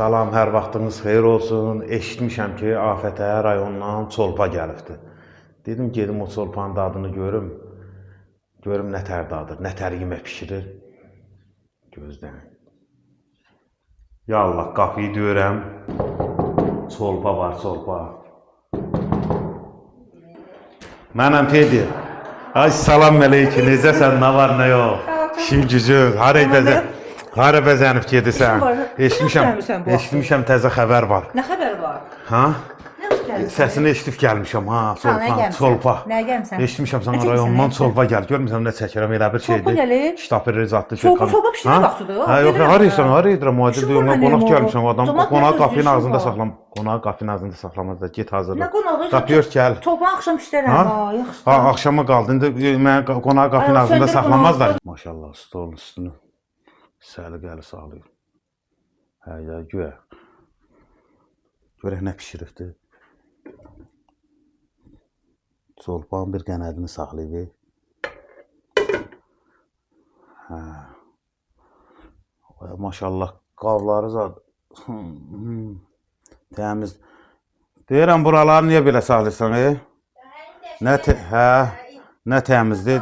Salam, hər vaxtınız xeyir olsun. Eşitmişəm ki, Afətə rayonundan çolpa gəlibdi. Dedim, gedim o çolpanın dadını görüm. Görüm nətər dadır, nətər yemək pişirir. Gözdən. Ya Allah, qapıyı döyürəm. Çolpa var, çolpa. Mənəm Fedi. Ay, salam əleykum, necəsən, nə var, nə yox? İşin gücün, hara bəzənib gedirsən? Eşitmişəm təzə xəbər var. Nə xəbər var? Ha? Səsini eşitib gəlmişəm, ha, çolpa. Nəyə gəlmişəm? Eşitmişəm sana rayonundan çolpa gəl. Görmürsən nə çəkirəm, elə bir şeydir. Çolpa gəlir? Ştaperi Çolpa pişirmək vaxtıdır. Ha, yox, haraysan, harayıdırəm, müadil deyirəm, qonaq gəlmişəm, adam qonağı qapının ağzında saxlam. Qonağı qapının ağzında saxlamaz da, get hazırla. Nə qonağı? Qapı ört, gəl. Çolpa axşam işlərəm, yaxşı. Ha, axşama qaldı, indi mən qonağı qapının ağzında saxlamazlar. Maşallah, stolun üstünü səliqəli sağlayır. Hə, ya, görək nə pişiribdir. Çolpanın bir qənədini saxlayıb. Hə. Maşallah, qavları zad. Təmiz. Deyirəm, buraları niyə belə saxlayırsan, Nə təmizdir?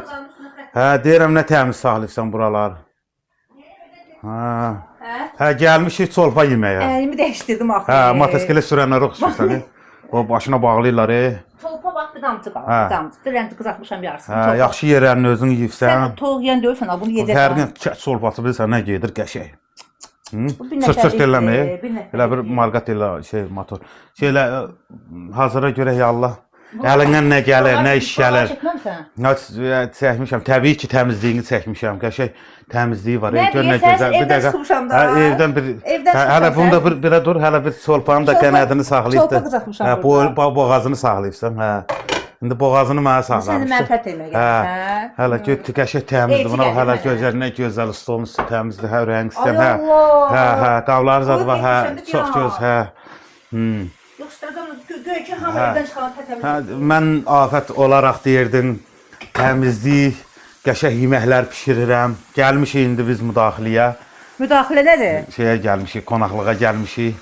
Hə, deyirəm, nə təmiz saxlayırsan buraları? Hə, gəlmişik çolpa yeməyə. Əlimi dəyişdirdim axı. Hə, motosiklet sürənlərə oxşursan, o başına bağlayırlar, Çolpa bax, bir damcı qalır, rəndi qızartmışam yarısını. Hə, yaxşı yerlərini özün yiyibsən. Sən toğ yiyən deyilsən, bunu yedəksən. Fərqin kəç çolpası bilirsən, nə gedir, qəşək. Sırt eləməyib, elə bir marqat elə motor. Şeylə, hazıra görək ya Allah. Əlindən nə gəlir, nə iş gəlir. Çəkmişəm, təbii ki, təmizliyini çəkmişəm, qəşək təmizliyi var. Nə deyəsən, evdən çıxmışam da. Evdən bir, hələ bunda belə dur, hələ bir çolpanın da qənədini saxlayıb da. Çolpa qızartmışam burada. Boğazını saxlayıbsan, hə. İndi boğazını mənə saxlamışdı. Səni mən pət eləmək gəlmişəm. Hələ qəşək təmizdir, buna hələ gözəl, nə gözəl stolun üstü təmizdir, hə, rəng istəyəm, hə. Ay Allah. Hə, qavları zad var, hə, çox göz, hə. Göy ki, hamı evdən çıxalan təmizlik. Mən afət olaraq deyirdim, təmizlik, qəşək yeməklər pişirirəm. Gəlmişik indi biz müdaxiləyə. Müdaxilə nədir? Şeyə gəlmişik, qonaqlığa gəlmişik.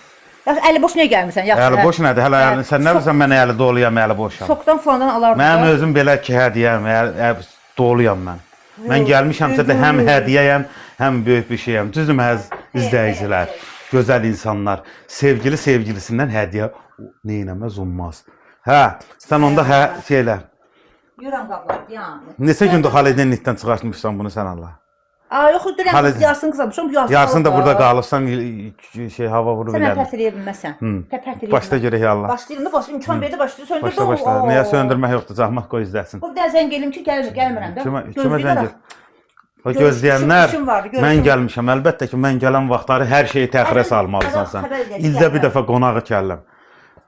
Əli boş niyə gəlmirsən? Əli boş nədir? Hələ sən nə bilirsən, mən əli doluyam, əli boşam. Sokdan falandan alardım. Mənim özüm belə ki, hədiyəm, doluyam mən. Mən gəlmişəmsə də həm hədiyəyəm, həm böyük bir şeyəm. Düzdür məz izləyicilər, gözəl insanlar, sevgili sevgilisindən hədiyə neynəməz olmaz. Hə, sən onda şeylə. Yürəm qablar, yəni. Neçə gündür Xalidinlikdən çıxartmışsan bunu sən Allah? Yox, dürəm, yarısını qızarmışam, yarısını da burada qalıbsan, hava vurub elədim. Sən pərt eləyə bilməzsən. Başda görək Allah. Başlayırım da, imkan verdi, başlayır, söndürdü. Başla, nəyə söndürmək yoxdur, cahmaq qoy izləsin. Burada zəng gelim ki, gəlmirəm də. Kimə zəng gelim? O gözləyənlər, mən gəlmişəm, əlbəttə ki, mən gələn vaxtları hər şeyi təxirə salmalısan sən. İldə bir dəfə qonağı gələm.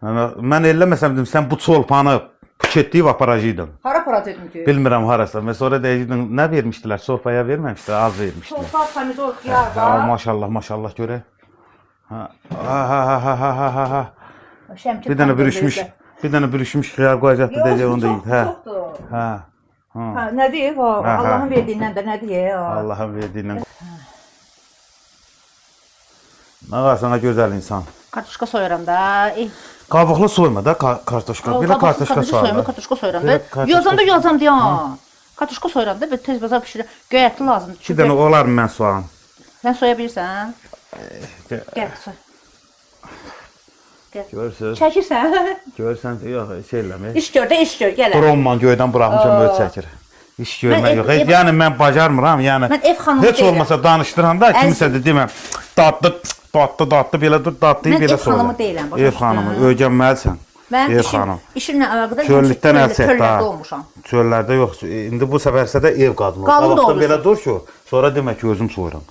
Mən eləməsəm dedim, sən bu çolpanı Ketdiyib aparacaqdın. Hara aparacaqdın ki? Bilmirəm harasa. Və sonra deyəcəkdin, nə vermişdilər? Çolpaya verməmişdilər, az vermişdilər. Çolpa, pomidor, xiyar var. Maşallah, maşallah görək. Bir dənə bürüşmüş xiyar qoyacaqdı deyəcək, onu da yiyib. Çoxdur. Nə deyib? Allahın verdiyindən də nə deyib? Allahın verdiyindən. Nə var sana gözəl insan? Kartuşka soyuram da. Qabıqlı soyma da kartuşka. Belə kartuşka soyma. Kartuşka soyuram da. Yazam deyə. Kartuşka soyuram da, tez bazar bişirirəm. Göyətli lazımdır. 2 dənə olar mı mən soğan? Sən soya bilirsən? Gəl, soy. Görürsünüz? Çəkirsən? Görürsən, yox, şey eləmə. İş gör də, iş gör, gələ. Bronman göydən buraxmışam, öyle çəkir. İş görmək yox. Yəni mən bacarmıram, yəni. Mən ev xanımı deyirəm. Heç olmasa danışdıranda kimisə də deməm. Dadlı belə dur, dadlıyı belə soyla. Mən ev xanımı deyiləm. Ev xanımı, öyrənməlisən. Mən işimlə əlaqədar çöllükdən əl çək çöllərdə olmuşam. Çöllərdə yox. İndi bu səfərsə də ev qadını ol. Qabaqda belə dur ki, sonra demək ki, özüm soyuram.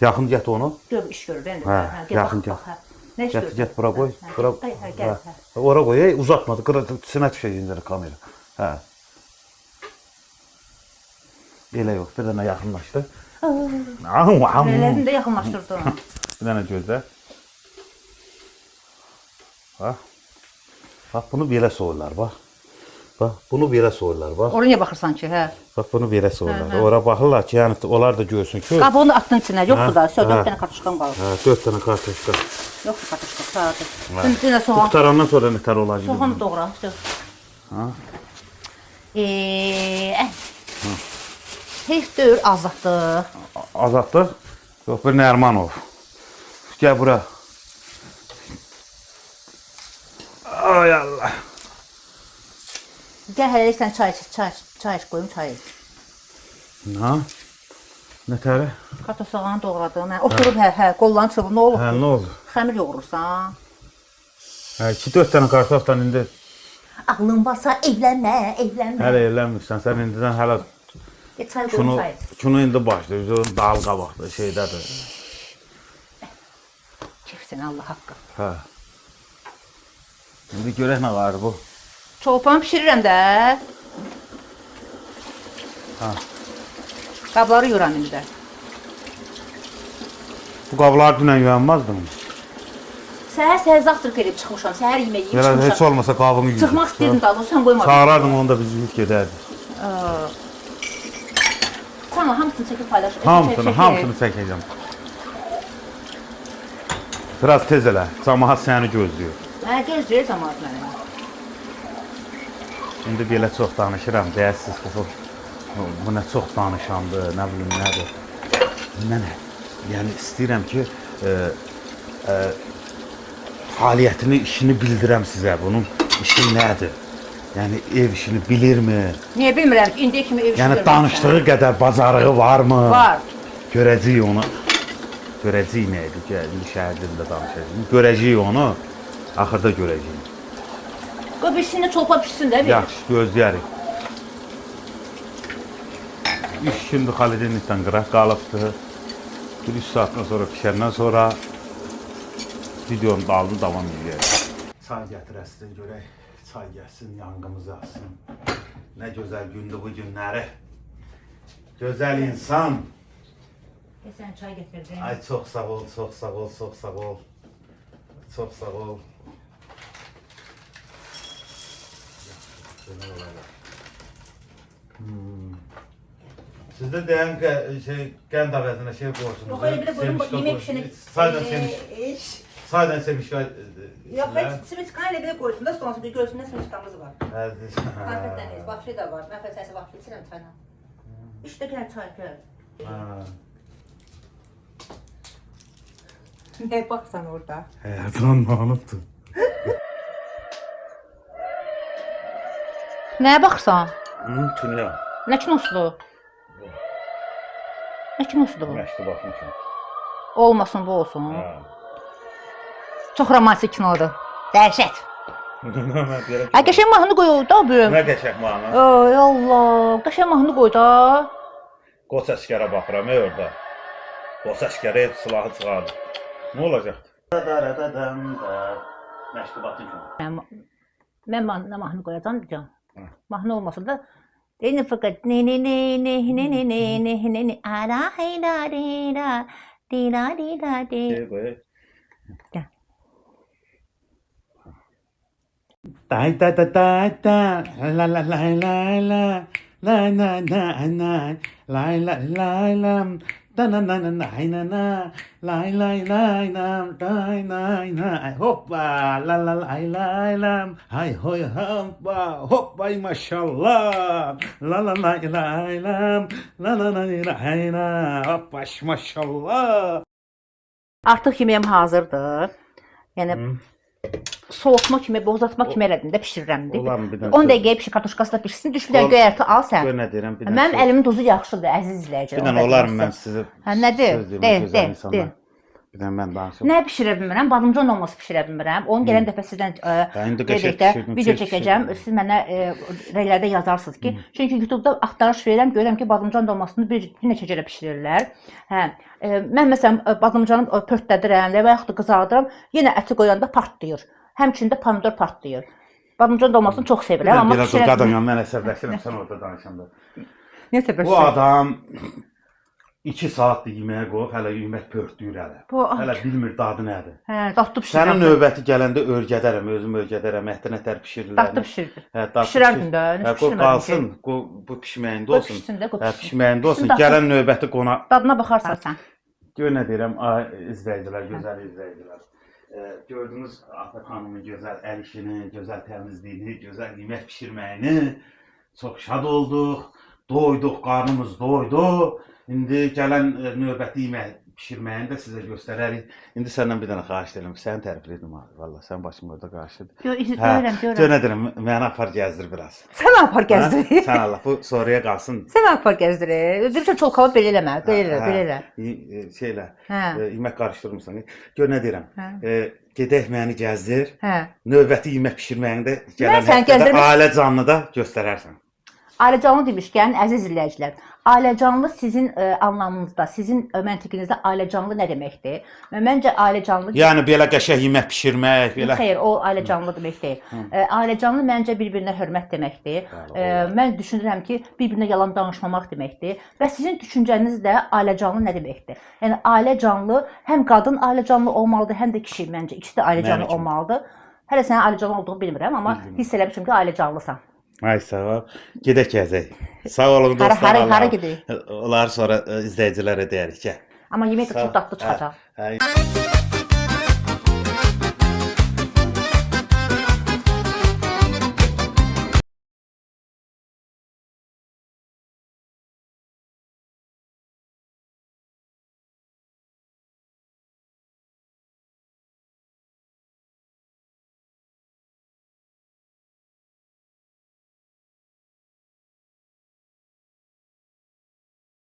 Yaxın get onu. Dur, iş görür, ben də. Yaxın get. Nə iş görür? Get, bura qoy. Gəl. Ora qoy, uzatmadı, sinə düşək incəli kamera. Hə. Elə yox, bir dənə yaxınlaşdı. Elədim də yaxınlaşdırdım. Bir dənə gözlə. Bax, bunu belə soyurlar, bax. Bax, bunu belə soyurlar, bax. Oraya niyə baxırsan ki, hə? Bax, bunu belə soyurlar. Ora baxırlar ki, yəni onlar da görsün ki. Qabığını atdın içinə, yoxdur da, Hə, 4 dənə kartuşkan qalır. Hə, 4 dənə kartoşka. Yoxdur kartuşka, sadə. Dünə soğan. Qutarandan sonra nətər olacaq? Soğanı doğra, sür. Ha? Heç deyil, azaddır. Azadlıq? Yox, bir Nərmanov. Gəl bura. Ay Allah. Gəl hələ sən çay iç qoyum, çay iç. Ha? Nətəri? Kartof soğanı doğradın, oturub qollarını çırpıb, nə olur? Hə, nə oldu? Xəmir yoğurursan. Hə, 2-4 dənə kartofdan indi Ağlın varsa evlənmə, evlənmə. hələ evlənmirsən. Sən indidən hələ Çay qoyum, çay iç. şunu indi başlayır. Dal qabaqda şeydədir. Kefsən Allah haqqı. Hə. İndi görək nə var bu. Çolpan pişirirəm də. Ha. Qabları yuram indi. Bu qablar dünən yuyanmazdı mı? Səhər zavtraq edib çıxmışam, səhər yeməyi yeyib Elə heç çıxmışam. olmasa qabını yuyur. Çıxmaq istəyirdim daha, sən qoymadın. Çağırardın onu da biz yuyub gedərdik. Tamam, hamısını çəkib paylaş. Hamısını çəkəcəm. Biraz tez elə. Camaat səni gözləyir. Hə, gözləyir cəmaat məni. İndi belə çox danışıram, deyəsiniz ki, bu nə çox danışandır, nə bilim nədir. Mən yəni istəyirəm ki, fəaliyyətini, işini bildirəm sizə. Bunun işi nədir? Yəni ev işini bilirmi? Niyə bilmirəm ki, indiyə kimi ev işi Yəni danışdığı qədər bacarığı varmı? Var. Görəcəyik onu. Görəcəyik nə idi ki, indi şəhər dilində danışacağıq. Görəcəyik onu, axırda görəcəyik. Qoy birisini çolpa pişsin də verir. Yaxşı, gözləyərik. İş şimdi Xalidin itdən qıraq qalıbdır. Bir 3 saatdan sonra pişəndən sonra videonun dalını davam edəcək. Çay gətirəsindən görək, çay gəlsin, yanğımız yazsın. Nə gözəl gündür bu günləri. Gözəl insan. Sən çay gətirdin. Ay çox sağ ol, çox sağ ol, çox sağ ol. Çox sağ ol. Sizdə deyən qənd əvəzinə şey qoyursunuz. Yox, elə bir də qoydum, yemək pişirmək. Saydan semiş. Saydan semişka. Yox, heç simiçka elə bir də qoyursun da, sonrası bir görsün, nə simiçkamız var. Qarpətləniz, vahşi də var. Mən fəsəsi vahşi içirəm çayla. 3 dəqiqə çay gəl. Nə baxsan orada? Həyatdan nalıbdır. Nəyə baxsan? Tünya. Nə kinosudur? Nə kinosudur bu? Məşqə baxmışam. Olmasın, bu olsun. Çox romantik kinodur. Dəhşət. Ay, qəşəng mahnı qoy da bu. Nə qəşəng mahnı? Ay Allah, qəşəng mahnı qoy da. Qoç əskərə baxıram orada. Qoç əskərə silahı çıxardı. Nə olacaq? Məşqə baxmışam. Mən mahnı qoyacam can. Mahnı olmasa da deyini fəqət ne ara hayda dira dira dira de. Day da da da da la la la la la la na na na la la la la da na na na na na la la la la da na na hoppa la la la la la hay hoy hoppa hoppa maşallah la la la la la la la la la hoppa maşallah. Artıq yeməyim hazırdır. Yəni soğutma kimi, bozatma kimi elədim də pişirirəm. 10 dəqiqəyə pişir, kartuşkası da pişsin. Düş bir dənə göyərti al sən. Gör nə deyirəm, bir dənə. Mənim əlimin duzu yaxşıdır, əziz izləyicilər. Bir dənə olar mən sizə. Hə, nədir? De. Bir dənə mən danışım. Nə bişirə bilmirəm? Badımcan olması bişirə bilmirəm. Onu gələn dəfə sizdən video çəkəcəm. Siz mənə rəylərdə yazarsınız ki, çünki YouTube-da axtarış verirəm, görürəm ki, badımcan dolmasını bir neçə cərə bişirirlər. Hə, mən məsələn badımcanı pörtlədirəm və yaxud da qızardıram, yenə əti qoyanda partlayır. Həmçində pomidor partlayır. Badımcan dolmasını çox sevirəm, amma biraz qadınam, mən əsəbləşirəm sən orada danışanda. Niyə səbəbsə? Bu adam 2 saatdır yeməyə qoyub, hələ yemək pörtdüyür hələ. Hələ bilmir dadı nədir. Hə, dadlı bişirir. Sənin növbəti gələndə örgədərəm, özüm örgədərəm, ətər pişirilir. Dadlı bişirdi. Hə, dadlı Pişirərdin də, nə qoy qalsın, bu pişməyində olsun. Hə, pişməyində olsun. Gələn növbəti qonaq. Dadına baxarsan sən. Gör nə deyirəm, izləyicilər, gözəl izləyicilər. Gördünüz Afət xanımın gözəl əl işini, gözəl təmizliyini, gözəl yemək bişirməyini. Çox şad olduq, doyduq, qarnımız doydu. İndi gələn növbəti yemək bişirməyini də sizə göstərərik. İndi səndən bir dənə xahiş edirəm, səni təriflədim abi. Vallahi sən başım orada qarşıdır. Görürəm. Gör nə deyirəm, məni apar gəzdir biraz. Sən apar gəzdir. Sən Allah, bu sonraya qalsın. Sən apar gəzdir. Deyirsən çolkalı belə eləmə, belə elə. Şeylə, yemək qarışdırmırsan. Gör nə deyirəm. Gedək məni gəzdir. Növbəti yemək bişirməyini də gələn həftədə ailə canlıda göstərərsən. Ailəcanlı demişkən, əziz izləyicilər, ailəcanlı sizin anlamınızda, sizin məntiqinizdə ailəcanlı nə deməkdir? Məncə ailəcanlı... Yəni, belə qəşəng yemək pişirmək, belə... Xeyr, o ailəcanlı demək deyil. Ailəcanlı məncə bir-birinə hörmət deməkdir. Mən düşünürəm ki, bir-birinə yalan danışmamaq deməkdir. Və sizin düşüncəniz də ailəcanlı nə deməkdir? Yəni, ailəcanlı, həm qadın ailəcanlı olmalıdır, həm də kişi məncə. İkisi də ailəcanlı olmalıdır. Hələ sənin ailəcanlı olduğunu bilmirəm, amma hiss eləmişim ki, ailəcanlısan. Ay sağ ol. Gedək gəzək. Sağ olun dostlar. Hara gedək? Onları sonra izləyicilərə deyərik. Amma yemək də çox dadlı çıxacaq.